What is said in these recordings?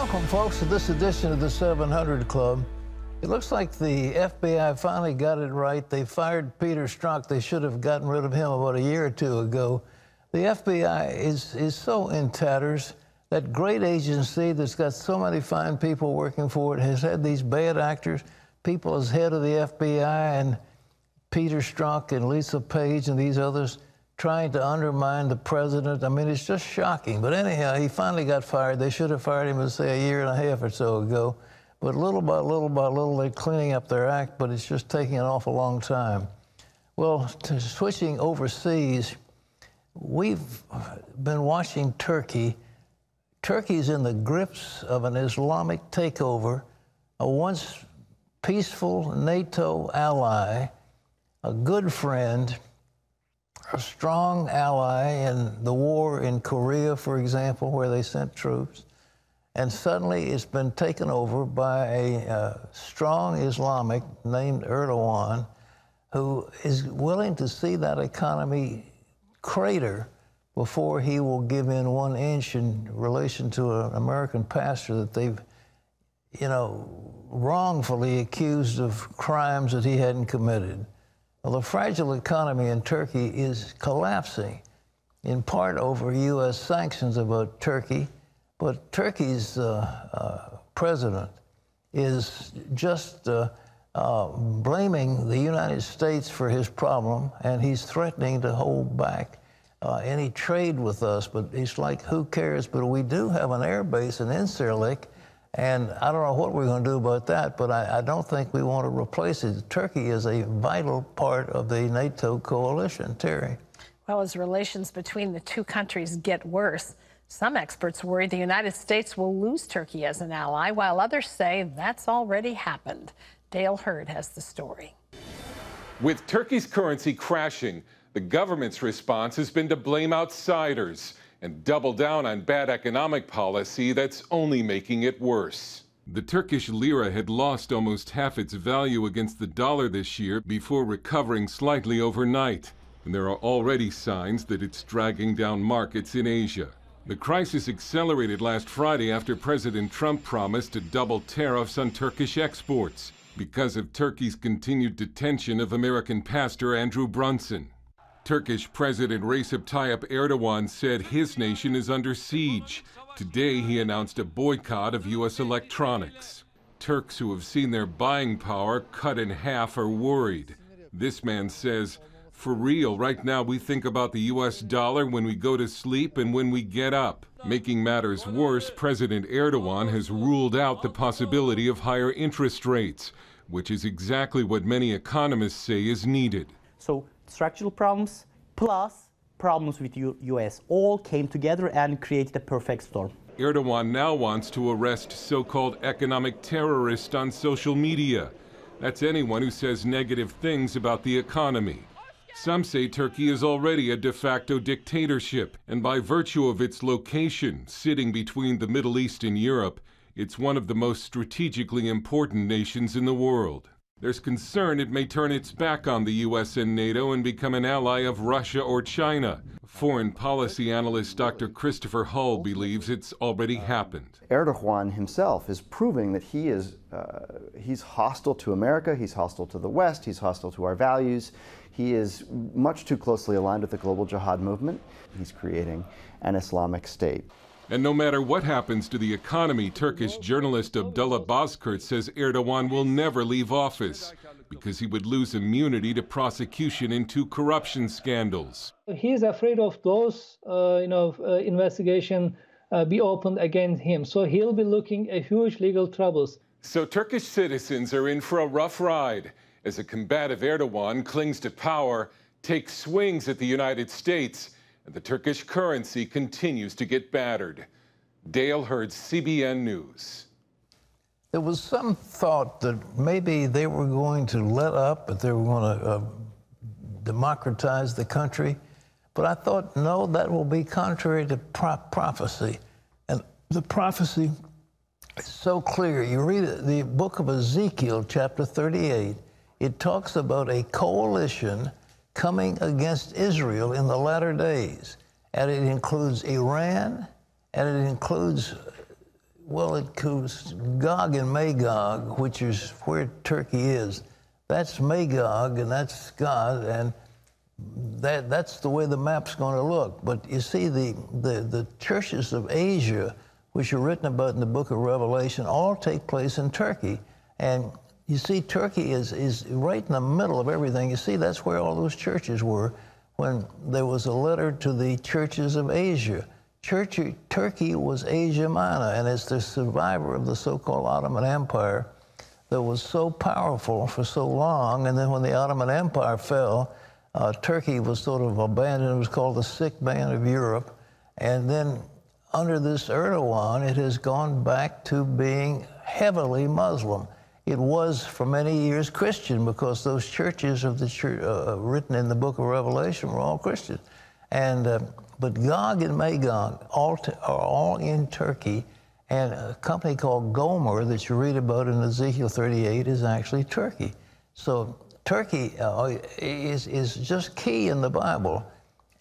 Welcome, folks, to this edition of the 700 Club. It looks like the FBI finally got it right. They fired Peter Strzok. They should have gotten rid of him about a year or two ago. The FBI is so in tatters. That great agency that's got so many fine people working for it has had these bad actors, people as head of the FBI and Peter Strzok and Lisa Page and these others trying to undermine the president. I mean, it's just shocking. But anyhow, he finally got fired. They should have fired him, say, a year and a half or so ago. But little by little by little, they're cleaning up their act, but it's just taking an awful long time. Well, switching overseas, we've been watching Turkey. Turkey's in the grips of an Islamic takeover, a once peaceful NATO ally, a good friend, a strong ally in the war in Korea, for example, where they sent troops. And suddenly it's been taken over by a strong Islamic named Erdogan, who is willing to see that economy crater before he will give in 1 inch in relation to an American pastor that they've, wrongfully accused of crimes that he hadn't committed. Well, the fragile economy in Turkey is collapsing, in part over U.S. sanctions about Turkey. But Turkey's president is just blaming the United States for his problem, and he's threatening to hold back any trade with us. But it's like, who cares? But we do have an air base in Incirlik, and I don't know what we're going to do about that, but I don't think we want to replace it. Turkey is a vital part of the NATO coalition. Terry. Well, as relations between the two countries get worse, some experts worry the United States will lose Turkey as an ally, while others say that's already happened. Dale Hurd has the story. With Turkey's currency crashing, the government's response has been to blame outsiders and double down on bad economic policy that's only making it worse. The Turkish lira had lost almost half its value against the dollar this year before recovering slightly overnight. And there are already signs that it's dragging down markets in Asia. The crisis accelerated last Friday after President Trump promised to double tariffs on Turkish exports because of Turkey's continued detention of American pastor Andrew Brunson. Turkish President Recep Tayyip Erdogan said his nation is under siege. Today, he announced a boycott of U.S. electronics. Turks who have seen their buying power cut in half are worried. This man says, "For real, right now we think about the U.S. dollar when we go to sleep and when we get up." Making matters worse, President Erdogan has ruled out the possibility of higher interest rates, which is exactly what many economists say is needed. So structural problems plus problems with U.S. all came together and created a perfect storm. Erdogan now wants to arrest so-called economic terrorists on social media. That's anyone who says negative things about the economy. Some say Turkey is already a de facto dictatorship, and by virtue of its location, sitting between the Middle East and Europe, it's one of the most strategically important nations in the world. There's concern it may turn its back on the U.S. and NATO and become an ally of Russia or China. Foreign policy analyst Dr. Christopher Hull believes it's already happened. Erdogan himself is proving that he's hostile to America, he's hostile to the West, he's hostile to our values. He is much too closely aligned with the Global Jihad Movement. He's creating an Islamic state. And no matter what happens to the economy, Turkish journalist Abdullah Bozkurt says Erdogan will never leave office because he would lose immunity to prosecution in 2 corruption scandals. He's afraid of those, investigation be opened against him. So he'll be looking at huge legal troubles. So Turkish citizens are in for a rough ride as a combative Erdogan clings to power, takes swings at the United States, and the Turkish currency continues to get battered. Dale Hurd, CBN News. There was some thought that maybe they were going to let up, but they were going to democratize the country. But I thought, no, that will be contrary to prophecy. And the prophecy is so clear. You read the book of Ezekiel, chapter 38. It talks about a coalition coming against Israel in the latter days. And it includes Iran, and it includes Well, it goes Gog and Magog, which is where Turkey is. That's Magog, and that's God, and that's the way the map's going to look. But you see, the churches of Asia, which are written about in the book of Revelation, all take place in Turkey. And you see, Turkey is right in the middle of everything. You see, that's where all those churches were when there was a letter to the churches of Asia. Turkey was Asia Minor, and it's the survivor of the so-called Ottoman Empire that was so powerful for so long. And then when the Ottoman Empire fell, Turkey was sort of abandoned. It was called the sick man of Europe. And then under this Erdogan, it has gone back to being heavily Muslim. It was for many years Christian, because those churches of the church, written in the book of Revelation were all Christian. And but Gog and Magog are all in Turkey, and a company called Gomer that you read about in Ezekiel 38 is actually Turkey. So Turkey is just key in the Bible,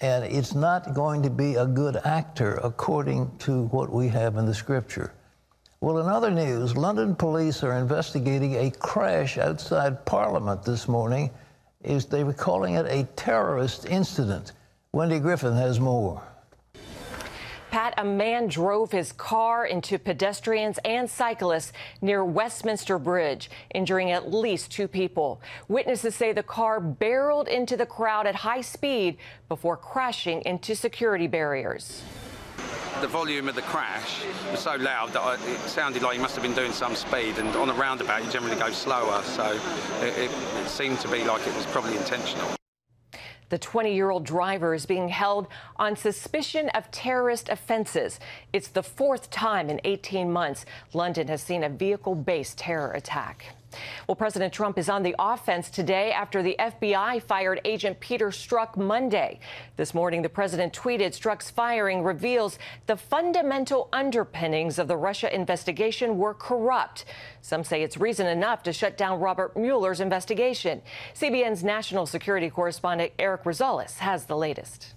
and it's not going to be a good actor according to what we have in the Scripture. Well, in other news, London police are investigating a crash outside Parliament this morning. They were calling it a terrorist incident. Wendy Griffin has more. Pat, a man drove his car into pedestrians and cyclists near Westminster Bridge, injuring at least 2 people. Witnesses say the car barreled into the crowd at high speed before crashing into security barriers. The volume of the crash was so loud that it sounded like he must have been doing some speed, and on a roundabout you generally go slower, so it seemed to be like it was probably intentional. The 20-year-old driver is being held on suspicion of terrorist offenses. It's the 4th time in 18 months London has seen a vehicle-based terror attack. Well, President Trump is on the offense today after the FBI fired Agent Peter Strzok Monday. This morning, the president tweeted Strzok's firing reveals the fundamental underpinnings of the Russia investigation were corrupt. Some say it's reason enough to shut down Robert Mueller's investigation. CBN's national security correspondent Eric Rosales has the latest.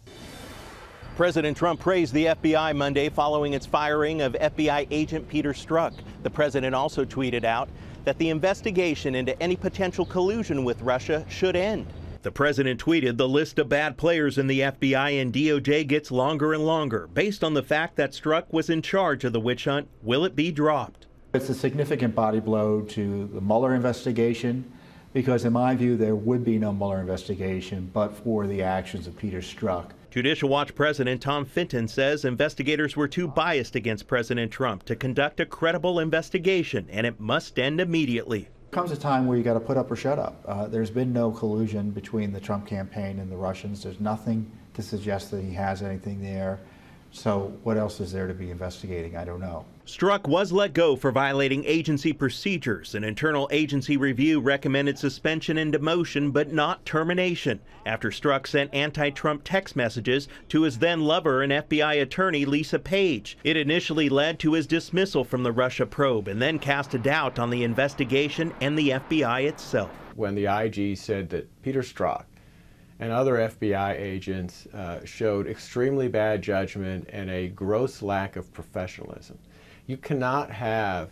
President Trump praised the FBI Monday following its firing of FBI agent Peter Strzok. The president also tweeted out that the investigation into any potential collusion with Russia should end. The president tweeted the list of bad players in the FBI and DOJ gets longer and longer. Based on the fact that Strzok was in charge of the witch hunt, will it be dropped? It's a significant body blow to the Mueller investigation, because in my view there would be no Mueller investigation but for the actions of Peter Strzok. Judicial Watch President Tom Fitton says investigators were too biased against President Trump to conduct a credible investigation, and it must end immediately. There comes a time where you got to put up or shut up. There's been no collusion between the Trump campaign and the Russians. There's nothing to suggest that he has anything there. So what else is there to be investigating? I don't know. Strzok was let go for violating agency procedures. An internal agency review recommended suspension and demotion, but not termination, after Strzok sent anti-Trump text messages to his then-lover and FBI attorney Lisa Page. It initially led to his dismissal from the Russia probe and then cast a doubt on the investigation and the FBI itself. When the IG said that Peter Strzok and other FBI agents showed extremely bad judgment and a gross lack of professionalism. You cannot have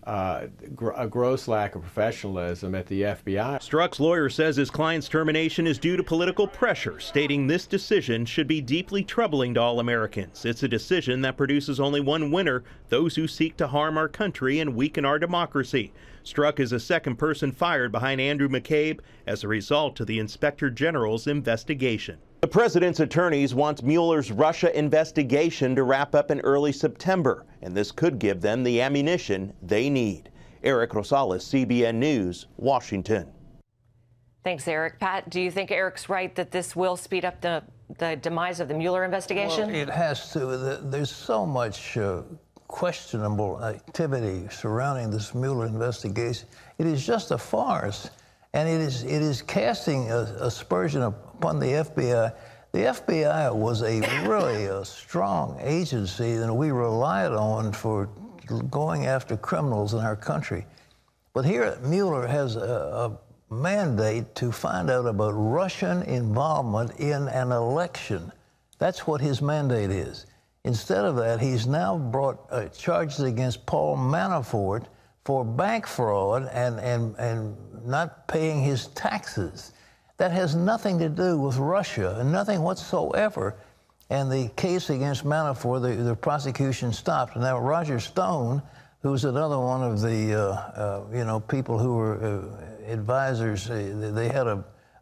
a gross lack of professionalism at the FBI. Strzok's lawyer says his client's termination is due to political pressure, stating this decision should be deeply troubling to all Americans. It's a decision that produces only one winner: those who seek to harm our country and weaken our democracy. Strzok is the second person fired behind Andrew McCabe as a result of the Inspector General's investigation. The president's attorneys want Mueller's Russia investigation to wrap up in early September, and this could give them the ammunition they need. Eric Rosales, CBN News, Washington. Thanks, Eric. Pat, do you think Eric's right that this will speed up the demise of the Mueller investigation? Well, it has to. There's so much questionable activity surrounding this Mueller investigation. It is just a farce, and it is casting aspersion upon the FBI. The FBI was really a strong agency that we relied on for going after criminals in our country. But here, Mueller has a mandate to find out about Russian involvement in an election. That's what his mandate is. Instead of that, he's now brought charges against Paul Manafort for bank fraud and not paying his taxes. That has nothing to do with Russia, nothing whatsoever. And the case against Manafort, the prosecution stopped. Now, Roger Stone, who's another one of the people who were advisors, they had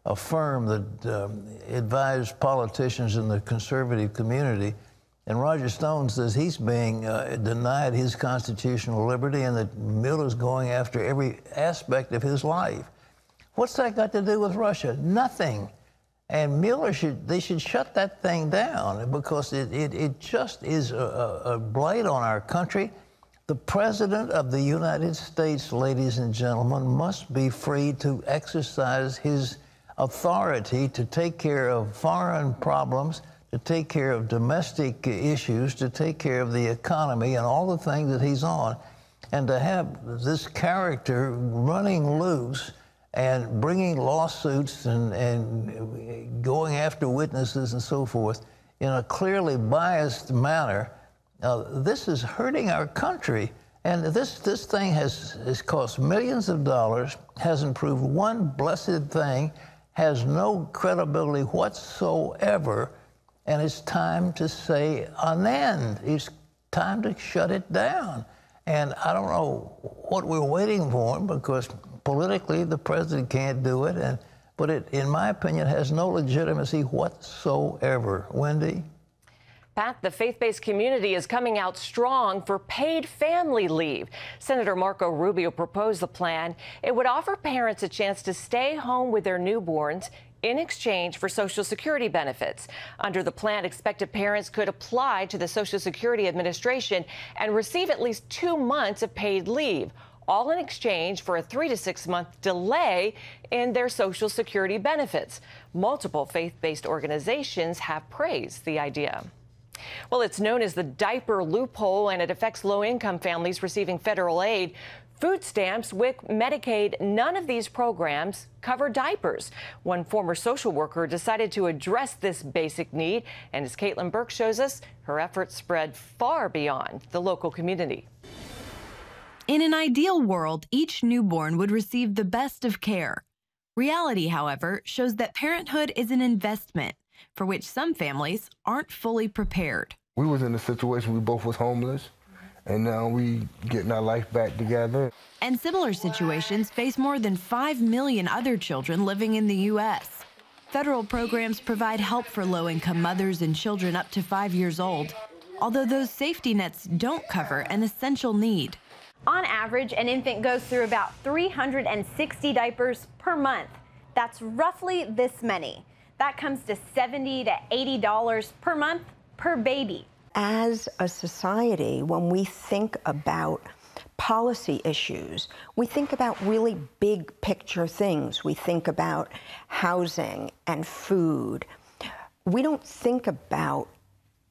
a firm that advised politicians in the conservative community. And Roger Stone says he's being denied his constitutional liberty and that Mueller's going after every aspect of his life. What's that got to do with Russia? Nothing. And Mueller they should shut that thing down because it just is a blight on our country. The President of the United States, ladies and gentlemen, must be free to exercise his authority to take care of foreign problems, to take care of domestic issues, to take care of the economy and all the things that he's on. And to have this character running loose and bringing lawsuits and going after witnesses and so forth in a clearly biased manner, this is hurting our country. And this thing has cost millions of dollars, hasn't proved one blessed thing, has no credibility whatsoever, and it's time to say an end. It's time to shut it down. And I don't know what we're waiting for, because politically the president can't do it, but it, in my opinion, has no legitimacy whatsoever. Wendy? Pat, the faith-based community is coming out strong for paid family leave. Senator Marco Rubio proposed the plan. It would offer parents a chance to stay home with their newborns in exchange for Social Security benefits. Under the plan, expected parents could apply to the Social Security Administration and receive at least 2 months of paid leave, all in exchange for a 3 to 6 month delay in their Social Security benefits. Multiple faith-based organizations have praised the idea. Well, it's known as the diaper loophole, and it affects low-income families receiving federal aid. Food stamps, WIC, Medicaid, none of these programs cover diapers. One former social worker decided to address this basic need, and as Caitlin Burke shows us, her efforts spread far beyond the local community. In an ideal world, each newborn would receive the best of care. Reality, however, shows that parenthood is an investment for which some families aren't fully prepared. We was in a situation we both was homeless, and now we getting our life back together. And similar situations face more than 5 million other children living in the U.S. Federal programs provide help for low-income mothers and children up to 5 years old, although those safety nets don't cover an essential need. On average, an infant goes through about 360 diapers per month. That's roughly this many. That comes to $70 to $80 per month per baby. As a society, when we think about policy issues, we think about really big picture things. We think about housing and food. We don't think about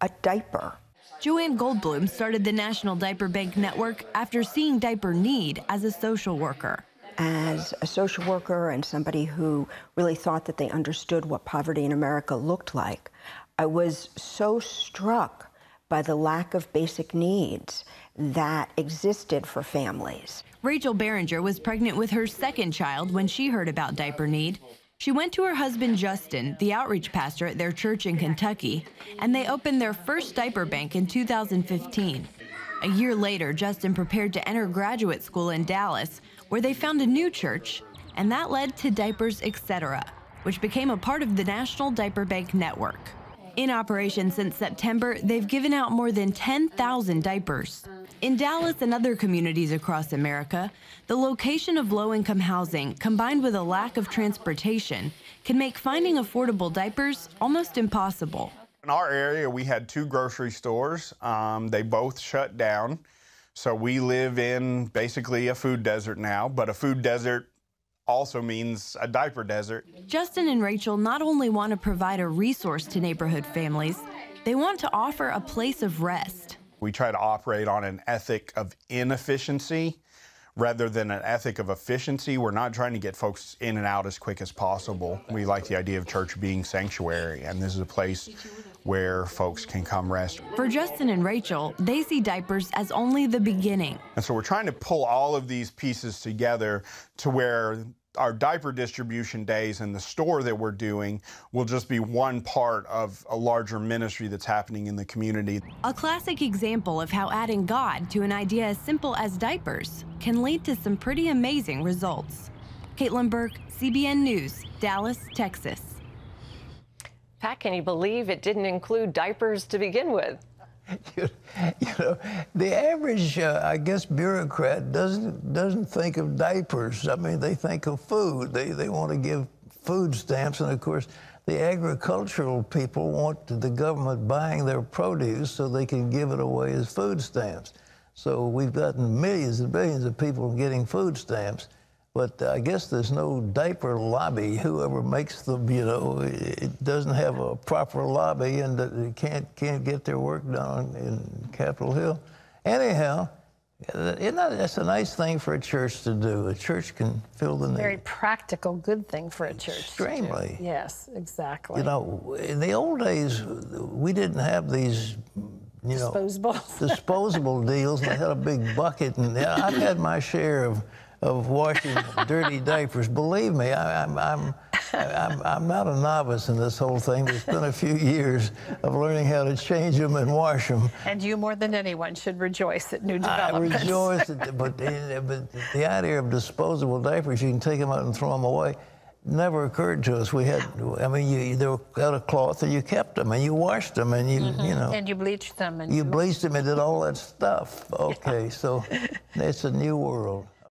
a diaper. Joanne Goldblum started the National Diaper Bank Network after seeing diaper need as a social worker. As a social worker and somebody who really thought that they understood what poverty in America looked like, I was so struck by the lack of basic needs that existed for families. Rachel Behringer was pregnant with her second child when she heard about diaper need. She went to her husband, Justin, the outreach pastor at their church in Kentucky, and they opened their first diaper bank in 2015. A year later, Justin prepared to enter graduate school in Dallas, where they found a new church, and that led to Diapers Etc., which became a part of the National Diaper Bank Network. In operation since September, they've given out more than 10,000 diapers. In Dallas and other communities across America, the location of low-income housing, combined with a lack of transportation, can make finding affordable diapers almost impossible. In our area, we had 2 grocery stores. They both shut down. So we live in basically a food desert now, but a food desert also means a diaper desert. Justin and Rachel not only want to provide a resource to neighborhood families, they want to offer a place of rest. We try to operate on an ethic of inefficiency rather than an ethic of efficiency. We're not trying to get folks in and out as quick as possible. We like the idea of church being sanctuary, and this is a place where folks can come rest. For Justin and Rachel, they see diapers as only the beginning. And so we're trying to pull all of these pieces together to where our diaper distribution days and the store that we're doing will just be one part of a larger ministry that's happening in the community. A classic example of how adding God to an idea as simple as diapers can lead to some pretty amazing results. Caitlin Burke, CBN News, Dallas, Texas. Pat, can you believe it didn't include diapers to begin with? You know, the average, I guess, bureaucrat doesn't think of diapers. I mean, they think of food. They want to give food stamps, and of course, the agricultural people want the government buying their produce so they can give it away as food stamps. So we've gotten millions and billions of people getting food stamps. But I guess there's no diaper lobby. Whoever makes them, you know, it doesn't have a proper lobby, and it can't get their work done in Capitol Hill. Anyhow, that's a nice thing for a church to do. A church can fill the need. Very practical, good thing for a church. Extremely. Yes, exactly. You know, in the old days, we didn't have these, you know, disposable deals. And they had a big bucket, and I've had my share of washing dirty diapers. Believe me, I'm not a novice in this whole thing. It's been a few years of learning how to change them and wash them. And you, more than anyone, should rejoice at new developments. I rejoice, but the idea of disposable diapers, you can take them out and throw them away, never occurred to us. We had, I mean, they were out of cloth, and you kept them, and you washed them, and you know. And you bleached them. And you bleached them and did all that stuff. Okay, so it's a new world.